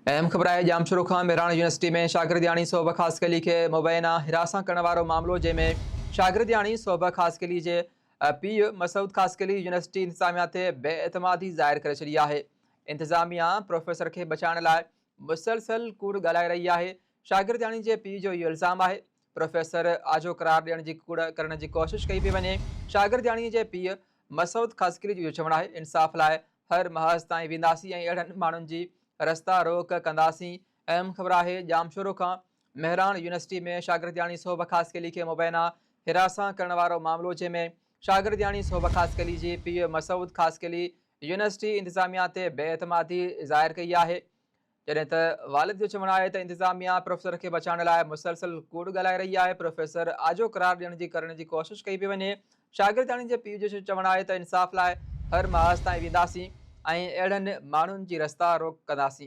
अहम ख़बर है जामशोरो खां मेहरान यूनिवर्सिटी में शागिर्दियाणी सोभ खासकली के मुबैना हिरासा करण वारो मामलो जंहिंमें शागिर्दियाणी सोभ खासकली जे पीउ मसूद खासकली यूनिवर्सिटी इंतजामिया ते बेएतमादी ज़ाहिर करे छॾी आहे। इंतजामिया प्रोफेसर के बचाइण लाइ मुसलसल कूड़ ॻाल्हाए रही आहे। शागिर्दियाणी जे पीउ जो इहो इल्ज़ाम आहे। प्रोफेसर आजो करार ॾियण जी कूड़ करण जी कोशिश कई पई वञे। शागिर्दियाणी जे पीउ मसूद खासकली जो चवणु आहे इंसाफ़ लाइ हर महज़ ताईं वेंदासीं ऐं अहिड़नि माण्हुनि जी रस्ता रोक कंदासीं। अहम ख़बर है जामशोरो खां मेहरान यूनिवर्सिटी में शागिर्दियाणी सोभ खासकली के मुबैना हिरासा करण वारो मामलो जंहिंमें शागिर्दियाणी सोभ खासकली जी पीउ मसूद खासकली यूनिवर्सिटी इंतजामिया ते बेएतमादी ज़ाहिर कई आहे। जॾहिं त वालिद जो चवणु आहे त इंतजामिया प्रोफेसर के बचाइण लाइ मुसलसल कूड़ ॻाल्हाए रही आहे। प्रोफेसर आजो करार ॾियण करण जी कोशिश कई पई वञे। शागिर्दियाणी जे पीउ जो चवणु आहे त इंसाफ़ लाइ हर महज़ ताईं वेंदासीं ऐं अहिड़नि माण्हुनि जी रस्ता रोक कंदासीं।